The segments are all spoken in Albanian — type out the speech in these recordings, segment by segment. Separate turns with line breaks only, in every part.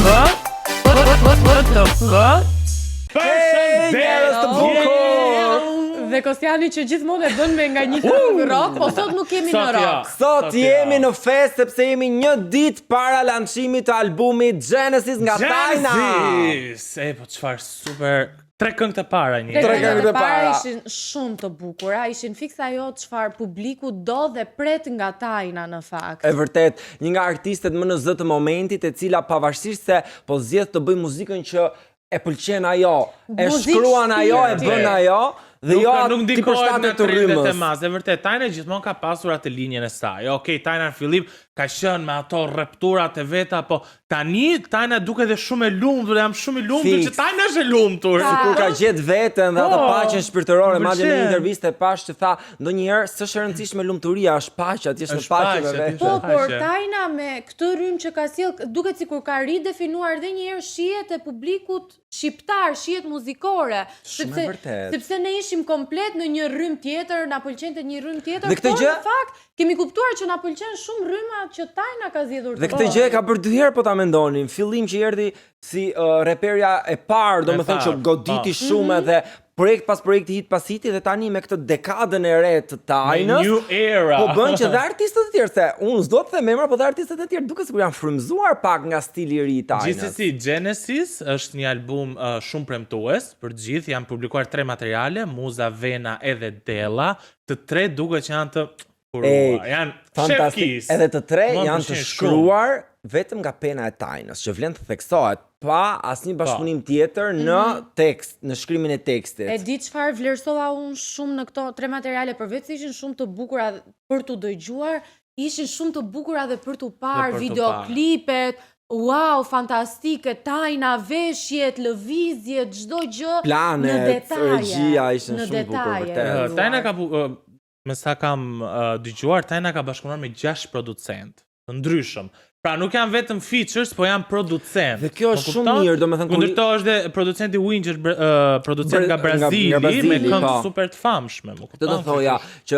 What the fuck?
Hey, njerëz të bukur!
Dhe Kostiani që gjithmonë e bën me nga një këngë rock, po sot nuk jemi në rock.
Sot jemi në fest sepse jemi një ditë para lançimit të albumit Genesis nga Tajna.
Genesis! Po çfarë super. 3 këngë të para një.
3 këngët e para ishin shumë të bukura, ishin fiks ajo çfarë publiku do dhe pret nga Tajna në fakt.
E vërtet, një nga artistet më në zë të momentit, e cila pavarësisht se po zgjedh të bëj muzikën që e pëlqen ajo, e shkruan ajo, e bën ajo. Dhe jo
nuk
ti përshtatet të rrymës.
E vërtet, Tajna gjithmonë ka pasur atë linjën e saj. Okej, Tajna në fillim ka qenë me ato rrepturat e veta, po tani Tajna duket edhe shumë e lumtur, jam shumë i lumtur që Tajna është e lumtur.
Sikur ka gjetë veten dhe atë paqen shpirtërore, madje në një intervistë e pash që tha, ndonjëherë s'është e rëndësishme lumturia, është paqja, ti je në paqe me veten.
Po, por Tajna me këtë rrymë që ka sjell, duket sikur ka ridefinuar edhe një herë shihet e publikut shqiptar, shihet muzikore, sepse ne ishim komplet në një rrymë tjetër, na pëlqente një rrymë tjetër, por në fakt kemi kuptuar që na pëlqen shumë rryma që Tajna ka zgjedhur.
Dhe këtë gjë ka bërë 2 herë po ta mendonin. Fillim që erdhi si reperja e parë, domethënë që goditi shumë edhe projekt pas projekti, hit pas hiti, dhe tani me këtë dekadën e re të Tajnës,
new era.
Po bën që dhe artistët e tjerë, se unë s'do të them emra, po dhe artistët e tjerë duket sikur janë frymzuar pak nga stili i ri i Tajnës.
Gjithsesi, Genesis është një album shumë premtues për gjithë, janë publikuar 3 materiale, Muza, Vena edhe Della, të 3 duket që janë të kuruar, janë
fantastik. Edhe të 3 janë të shkruar vetëm nga pena e Tajnës, që vlen të theksohet pa asnjë bashkëpunim tjetër në tekst, në shkrimin e tekstit.
E di çfarë vlerësova unë shumë në këto 3 materiale, përveç se ishin shumë të bukura për tu dëgjuar, ishin shumë të bukura edhe për tu parë videoklipet. Wow, fantastike, Tajna, veshjet, lëvizjet, çdo gjë në detaje.
Regjia ishin shumë bukur vërtet.
Tajna ka me sa kam dëgjuar, Tajna ka bashkëpunuar me 6 producent të ndryshëm. Pra nuk janë vetëm features, po janë producent.
Dhe kjo është shumë mirë, domethënë
kundërto është dhe producenti Winger, producent nga Brazili, me këngë super të famshme.
Të do thoja që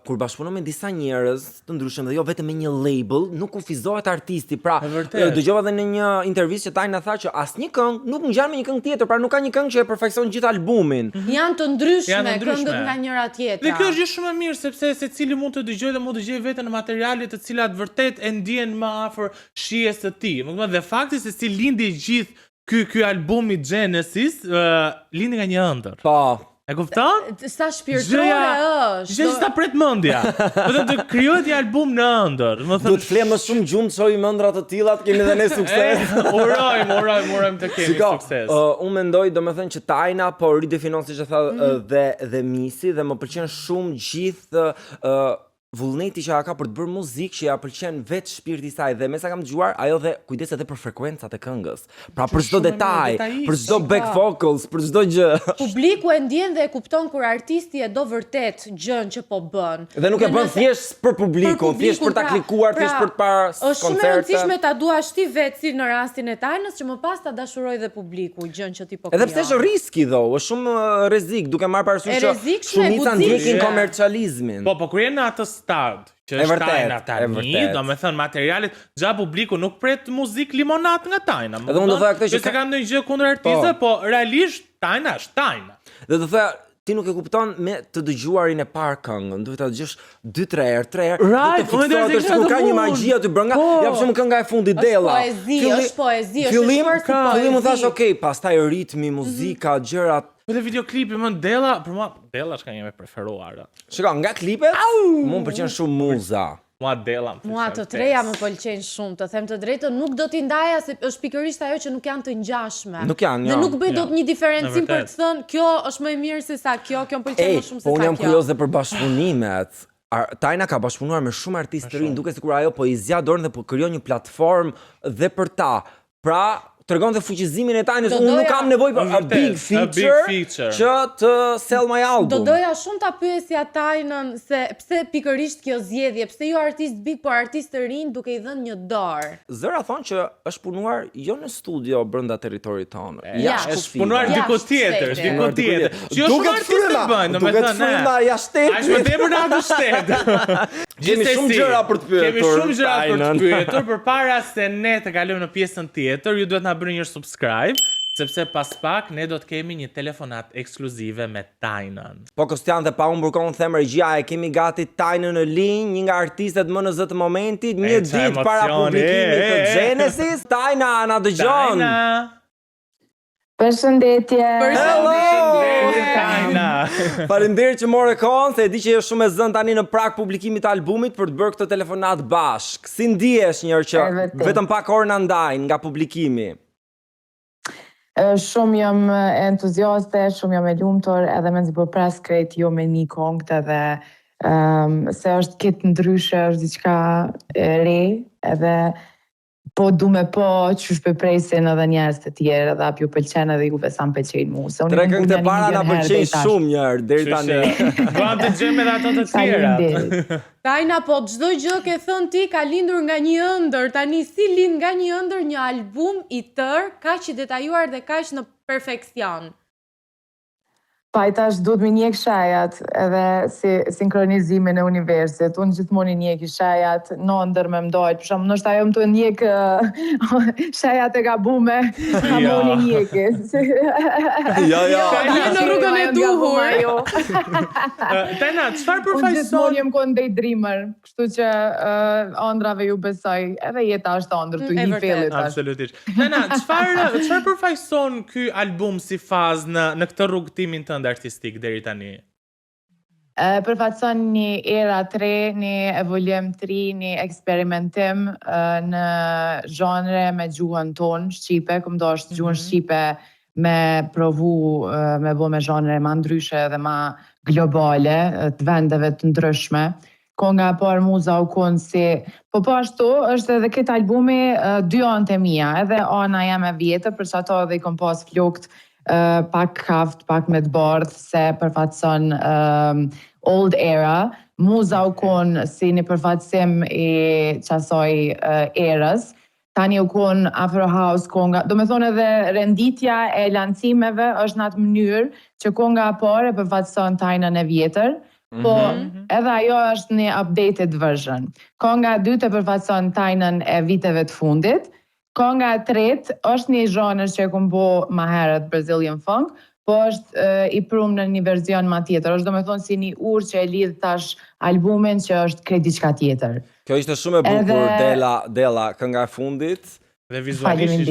kur bashkëpunon me disa njerëz të ndryshëm dhe jo vetëm me një label, nuk kufizohet artisti. Pra, dëgjova edhe në një intervistë që Tajna tha që asnjë këngë nuk ngjan me një këngë tjetër, pra nuk ka një këngë që e përfaqëson gjithë albumin.
Janë të ndryshme këngët nga njëra tjetra.
Dhe kjo është gjë shumë e mirë sepse secili mund të dëgjojë dhe mund të gjejë veten në materiale të cilat vërtet e ndjen më afër shijes të tij. Dhe fakti se si lindi gjithë ky album i Genesis, lindi nga një ëndër.
Po.
E kupton?
Sa shpirtërore është.
Gjë që ta pret mendja. Do të krijohet një album në ëndër.
Do të flem më shumë gjumë të shohim ëndra të tilla, të kemi edhe ne sukses.
Urojmë të kemi sukses.
Unë mendoj domethënë që Tajna po ridefinon siç e tha dhe Misi, dhe më pëlqen shumë gjithë vullneti që ka për të bërë muzikë, që ja pëlqen vetë shpirti i saj, dhe me sa kam dëgjuar, ajo dhe kujdes edhe për frekuencat e këngës. Pra për çdo detaj, për çdo back vocals, për çdo gjë.
Publiku e ndjen dhe e kupton kur artisti e do vërtet gjën që po bën.
Dhe nuk e bën thjesht për publikun, thjesht për ta klikuar, thjesht për të parë koncerte.
Është shumë e rëndësishme ta duash ti vetë, si në rastin e Tajnës, që më pas ta dashuroj dhe publiku gjën që ti po krijon.
Edhe pse është riski though, është shumë rrezik, duke marrë parasysh që shumica ndjekin komercializmin.
Po kur je në atë stad që është Tajna tani, do me thënë materialet, gja publiku nuk pret muzik limonat nga Tajna.
Edhe unë do thoya këtë
që ka ndonjë gjë kundër artistëve, po realisht Tajna është Tajna.
Dhe do thoya ti nuk e kupton me të dëgjuarin e parë këngën, duhet ta dëgjosh 2-3 herë, 3 herë, të fiksohesh sikur ka një magji aty brenda. Ja për shembull kënga e fundit Della.
Është poezi,
fillim u thash okay, pastaj ritmi, muzika, gjërat.
Po dhe videoklipi më Della, për mua Della është ka një me preferuar.
Shiko, nga klipet, mua më pëlqen shumë Muza.
Mua Della.
Mua të treja më pëlqejnë shumë, të them të drejtën, nuk do t'i ndaja se është pikërisht ajo që nuk janë të ngjashme.
Nuk janë, jo.
Dhe nuk bëj dot një diferencim për të thënë, kjo është më e mirë se sa kjo, kjo më pëlqen më shumë se sa kjo.
Po unë jam kurioze për bashkëpunimet. Tajna ka bashkëpunuar me shumë artistë të rinj, duke sikur ajo po i zgjat dorën dhe po krijon një platformë dhe për ta. Pra, tregonte fuqizimin e Tajnës. Unë nuk kam nevojë për a big feature që të sell my album.
Do doja shumë ta pyesja Tajnën se pse pikërisht kjo zgjedhje, pse jo artist big, por artist të rinj duke i dhënë një dorë.
Zëra thonë që është punuar jo në studio brenda territorit tonë.
Është punuar diku tjetër, diku tjetër. Jo
duket fryma, duket fryma jashtë.
Ai më tepër në atë shtet.
Kemi shumë gjëra për të pyetur.
Kemi shumë gjëra për të pyetur, përpara se ne të kalojmë në pjesën tjetër, ju duhet na bëni një subscribe, sepse pas pak ne do të kemi një telefonat ekskluzive me Tajnën.
Po Kostian dhe pa humbur kohën them regjia, e kemi gati Tajnën në linjë, një nga artistët më në zë të momentit, një ditë para publikimit të Genesis. Tajna, na dëgjon.
Përshëndetje.
Tajna.
Faleminderit që morë kohën, se e di që je shumë e zënë tani në prag publikimit të albumit për të bërë këtë telefonat bashk. Si ndihesh njërë që vetëm pak orë na ndajnë nga publikimi?
Shumë jam entuziaste, shumë jam e lumtur, edhe me të pres krejt jo me një kongët edhe se është këtë ndryshe, është diçka e re, edhe po du me po që shpepresin edhe njerës të tjerë, edhe apju pëlqen edhe juve sa më pëlqen mu.
Tre këngët e para na pëlqen shumë njërë, deri tani.
Duam të gjejmë edhe ato të tjera.
Tajna, po çdo gjë ke thënë ti ka lindur nga një ëndër, tani si lind nga një ëndër një album i tërë, kaq i detajuar dhe kaq në perfekcion.
Pa i tash duhet me njek shajat edhe si sinkronizimin e universit. Unë gjithmoni njek i shajat në ndër me mdojt. Për shumë nështë ajo më të njek shajat e gabume, ka moni njeki.
Jo.
Një në rrugën e duhur.
Tajna, çfarë përfaqëson?
Unë gjithmoni jem kon daydreamer, kështu që ëndrave ju besoj. Edhe jeta është ëndër, tu një fillit.
Absolutisht. Tajna, çfarë përfaqëson ky album si fazë në këtë rrugtimin të artistik deri tani?
Përfaqëson një era 3, një evoluim 3, një eksperimentim në genre me gjuhën tonë shqipe, këmë do është gjuhën shqipe me provu me bo me genre ma ndryshe dhe ma globale, të vendeve të ndryshme. Konga par muza u konë si... Po ashtu është edhe këtë albumi 2 anë të mija, edhe ana jam e vjetër, për që ato edhe i kom pas flokt pak kaft, pak me të bardh, se përfaqëson old era. Muza u konë si një përfaqësim i qasoj erës. Tani u konë Afro House, konga. Do me thonë edhe renditja e lancimeve është në atë mënyrë që konga pare përfaqëson Tajnën e vjetër, po edhe ajo është një updated version. Konga e dytë përfaqëson Tajnën e viteve të fundit. Konga e tretë është një zhanër që e kom bo ma herët Brazilian Funk, po është i prum në një verzion ma tjetër. Është do me thonë si një urë që e lidhë tash albumin që është krejt diçka tjetër.
Kjo ishte shumë e bukur, Dela, kënga e fundit.
Dhe vizualisht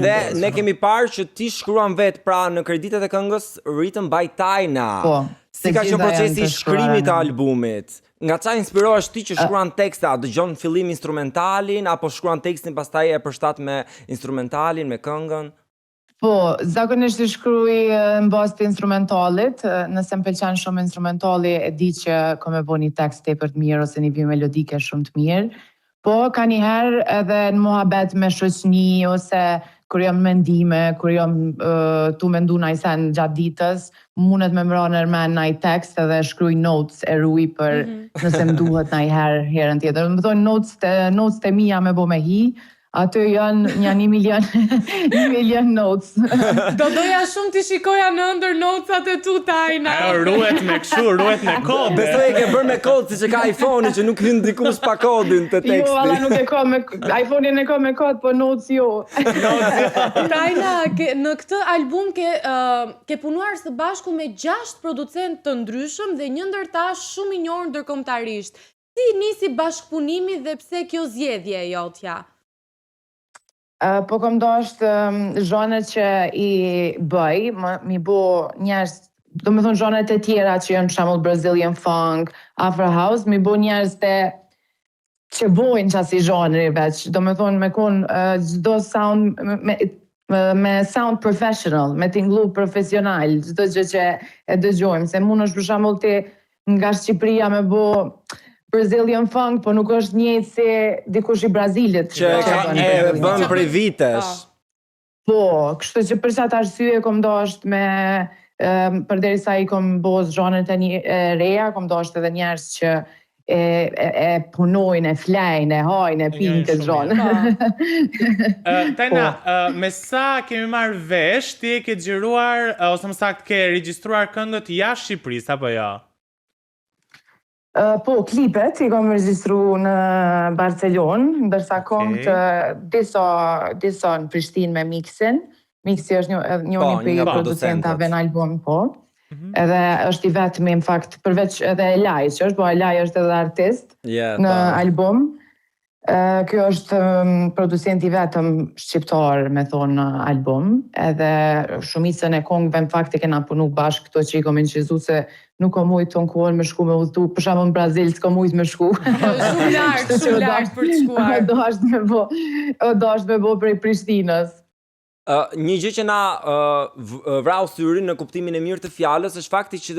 Dhe ne kemi parë që ti shkruan vetë pra në kreditet e këngës written by Tajna.
Po.
Si ka qenë procesi i shkrimit të albumit? Nga qa inspirohesh ti që shkruan teksta, dëgjon fillim instrumentalin, apo shkruan tekstin pastaj e përshtat me instrumentalin, me këngën?
Po, zakonisht i shkruaj në bazë të instrumentalit, nëse më pëlqen shumë instrumentali, e di që kom e bo një tekst tepër të mirë ose një vijë melodike shumë të mirë. Po, ka njëherë edhe në muhabet me shoqni, ose kur jam mendime, kur jam tu mendu na i sen gjatë ditës, mundet me mbra nërmen na i tekst edhe shkruj notes e ruj për nëse më duhet na i herën tjetër. Më thonë notes të mija me bo me hi, aty janë një 1 milion notes.
Do doja shumë t'i shikoja në ndër notesat e tu, Tajna.
Ruhet me kështu, ruhet me kod.
Besoj e ke bërë me kod, si që ka iPhone-i që nuk hyn dikush pa kodin të teksti.
Jo, alla nuk e ka me iPhone-in e ka me kod, po notes jo.
Tajna, në këtë album ke punuar së bashku me 6 producent të ndryshëm dhe një ndër ta shumë i njohur ndërkombëtarisht. Si nisi bashkëpunimi dhe pse kjo zgjedhje e jotja?
Po kom dashtë zhanët që i bëj, mi bo njerës, do me thonë zhanët e tjera që janë për shembull Brazilian Funk, Afro House, mi bo njerës që bojnë qasi zhanëri veç, do me thonë me konë gjdo sound, me sound professional, me t'inglu profesional, gjdo gjë që e dëgjojmë, se mund është për shembull ti nga Shqipëria me bo Brazilian Funk, po nuk është njëjtë se dikush i Brazilit.
Që e bën prej vitesh.
Po, kështu që për çat arsye kom dosht me përderisa i kom boz zhanret e reja, kom dosht edhe njerëz që e punojnë, e flejnë, e hajnë, e pinë këtë zhanë.
Tajna, me sa kemi marrë vesh, ti e ke xhiruar, ose më saktë ke regjistruar këngët jashtë Shqipërisë, apo jo?
Po, klipet i kom regjistru në Barcelonë, ndërsa këngët disa në Prishtinë me Mixin. Mixi është njëri prej producentave në album, po. Edhe është i vetmi, në fakt, përveç edhe Elaj që është, po Elaj është edhe artist në album. Kjo është producent i vetëm shqiptar, me thonë, në album. Edhe shumicën e kongëve, në fakt, e kena punu bashkë këto që i kom inqizu se nuk o mujtë të në kohën me shku me udhëtu, për shembull në Brazil s'ko mujtë me shku.
Shumë lartë për të shkuar.
Do është me bo prej Prishtinës.
Një gjë që na vrau syrin në kuptimin e mirë të fjalës është fakti që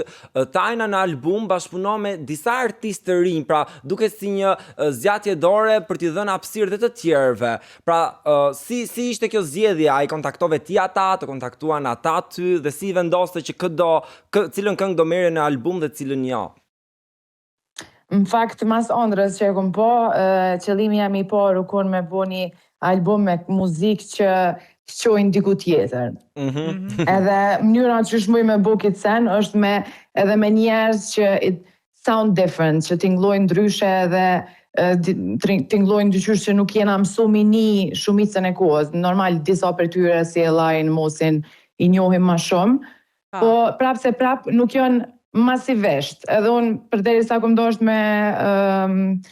Tajna në album bashkëpunon me disa artistë të rinj, pra duket si një zgjatje dore për t'i dhënë hapësirë dhe të tjerëve. Pra si ishte kjo zgjedhje? Ai kontaktove ti ata, të kontaktuan ata ty dhe si vendoste që cilën këngë do merre në album dhe cilën jo?
Në fakt, mas ëndrës që e kom po, qëllimi jam i parë u kon me bo një album me muzikë që qojnë diku tjetër. Edhe mënyra që shmuj me bo këtë sen është edhe me njerëz që sound different, që t'inglojnë ndryshe edhe t'inglojnë dyqysh që nuk jena mësu mini shumicën e kohës. Normal, disa për tyre si Elajnë, Mosin, i njohim ma shumë. Po, prap se prap, nuk janë masivisht. Edhe unë, përderisa kom dosht me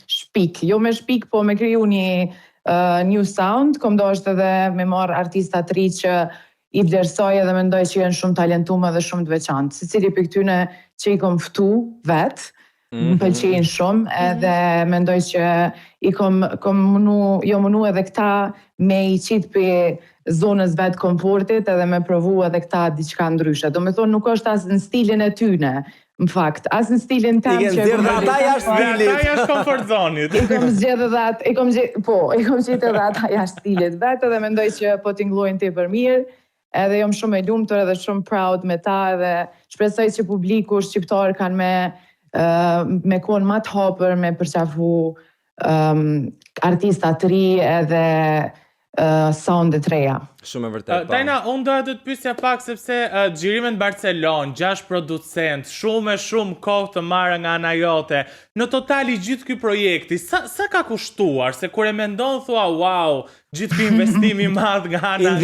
shpik. Jo me shpik, po me kriju një new sound, kom dosht edhe me marrë artista të ri që i vlerësoj edhe mendoj që janë shumë talentume dhe shumë të veçantë. Secili për këtyne që i kom ftu vetë, më pëlqejnë shumë, edhe mendoj që i kom munu edhe këta me i qitë për zonës vetë komfortit edhe me provu edhe këta diçka ndryshe. Do me thonë nuk është asë në stilin e tyne, në fakt, asë në stilin tem që...
Ata
jashtë komfort zonit.
I kom qitë edhe ata jashtë stilit vetë edhe mendoj që po t'inglojnë ti për mirë, edhe jom shumë e lumtur edhe shumë proud me ta edhe shpresoj që publiku shqiptar kanë me konë ma të hapër me përqafu artista të ri edhe soundet reja.
Shumë e vërtet.
Tajna, unë doja të pyesja pak sepse xhirimet në Barcelonë, 6 producent, shumë kohë të marrë nga ana jote. Në total i gjithë ky projekti, sa ka kushtuar? Se kur e mendon thua, wow, gjithë ky investim i madh nga ana e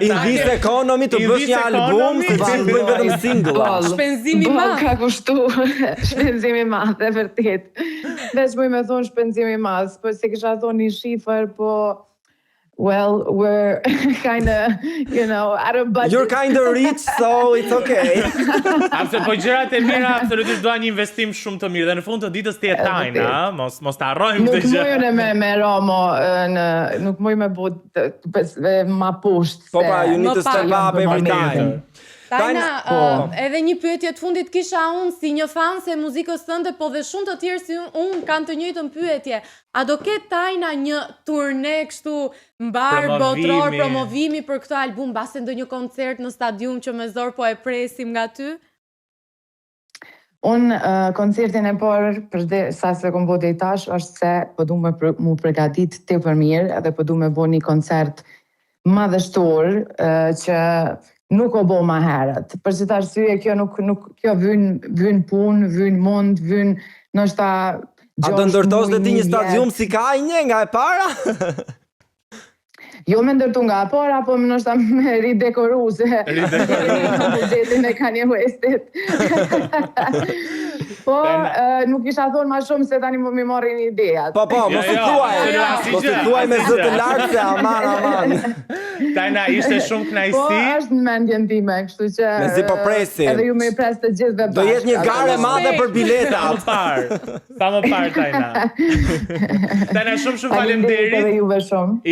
In this economy të bësh një album, se gjithë bëjnë vetëm single.
Shpenzimi i madh.
Ka kushtu, shpenzimi i madh, e vërtet. Veç më thonë shpenzimi i madh, po se kisha thonë një shifër, po well, we're kind of, out of budget.
You're kind of rich, so it's okay.
Po gjërat e mira absolutisht doa një investim shumë të mirë dhe në fund të ditës ti e Tajna, mos ta harrojmë këtë gjë.
Nuk mujën me Ramo, nuk mujën me bot ma poshtë.
Po pra, you need to step up every time.
Tajna, edhe një pyetje të fundit kisha unë si një fan se muzikës tënde, po dhe shumë të tjerë si unë kanë të njëjtën pyetje. A do ketë Tajna një turne kështu mbar botror promovimi për këtë album, base ndonjë koncert në stadium që me zor po e presim nga ty?
Unë koncertin e parë, sa se kom bo dhe i tash, është se po du me mu përgatit të për mirë, edhe po du me bo një koncert madhështor që nuk o bo ma herët. Për që të arsye, kjo vyn punë, vyn mund, vyn nështë ta...
A të ndërtosh dhe ti një stadium si ka një nga e para?
Jo me ndërtu nga e para, po më nështë ta me ridekoru, se në budgetin e Kanye Westit. Po, nuk isha thonë ma shumë se tani më mi marrin ideat.
Po, mos i thuaj me zë të lartë se aman.
Tajna, ishte shumë knajsi.
Po, është në mendjen time, kështu që...
Me zi po presim.
Edhe ju me i pres të gjithë dhe bashkë.
Do jetë një gare madhe për bileta.
Sa më parë, Tajna. Tajna, shumë faleminderit.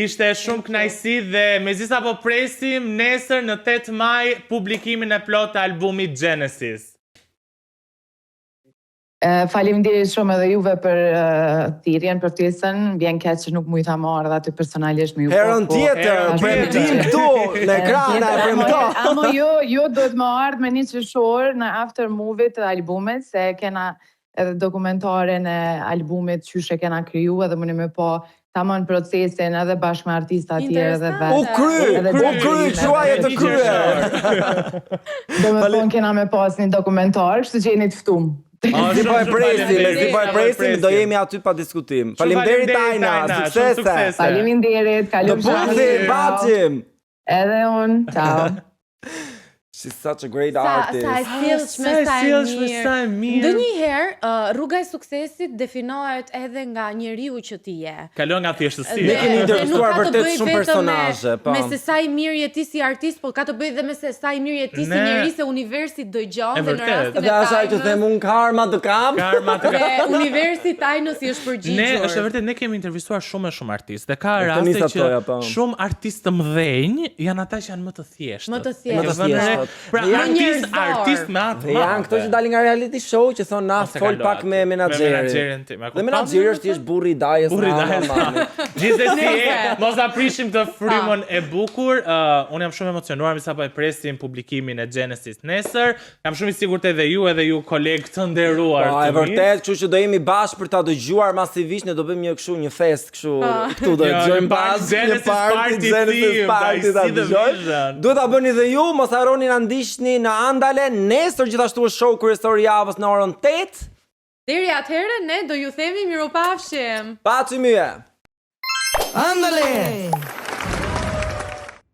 Ishte shumë knajsi dhe me zi sa po presim nesër në 8 maj publikimin e plot të albumit Genesis.
Faleminderit shumë edhe juve për thirrjen, për ftesën. Vjen keq që nuk mujta marrë dhe aty personalisht me ju.
Herën tjetër, premtim këtu në ekran, e premto.
Amo jo duhet më ardhë me një qëshorë në after movie-t të albumit, se kena edhe dokumentaren e albumit qyshe kena kriju edhe më me po tamam procesin edhe bashkë me artista tjerë edhe vetë.
U kry, quaje të kryer.
Do me thonë kena me pas një dokumentar, kështu që jeni të ftumë.
Si po e presim, do jemi aty pa diskutim. Faleminderit Tajna, suksese.
Faleminderit, kalum
shumë. Të bacim.
Edhe unë, ciao.
She's such a great artist.
Sa e sjellshme, sa e mirë. Ndonjëherë rruga e suksesit definohet edhe nga njeriu që ti je.
Kalon nga thjeshtësia.
Ne kemi intervistuar vërtet shumë personazhe, po.
Me se sa i mirë je ti si artist, po ka të bëjë dhe me se sa i mirë je ti si njerëz se universi dëgjon dhe në rastin e
Tajnës. Dhe asaj që them un karma të kam.
Dhe universi Tajnës i është përgjigjur.
Ne është vërtet ne kemi intervistuar shumë artistë. Dhe ka raste që shumë artistë të mëdhenj janë ata që janë më të thjeshtë.
Më të thjeshtë.
Pra artist me atë.
Janë këto që dalin nga reality show që thonë na fol pak me menaxherin. Dhe menaxheri është thjesht burri i dajës.
Gjithsesi, mos ta prishim të frymën e bukur. Unë jam shumë emocionuar me sapo e presim publikimin e Genesis nesër. Jam shumë i sigurt edhe ju kolegë të nderuar.
Po, e vërtet, kështu që do jemi bashkë për ta dëgjuar masivisht, ne do bëjmë një fest kështu. Këtu do dëgjojmë bashkë një party ta dëgjojmë. Duhet ta bëni dhe ju, mos harroni na ndiqni në Andale, nesër gjithashtu është show kryesor i javës në orën 8.
Deri atëherë ne do ju themi mirupafshim.
Pacim.
Andale!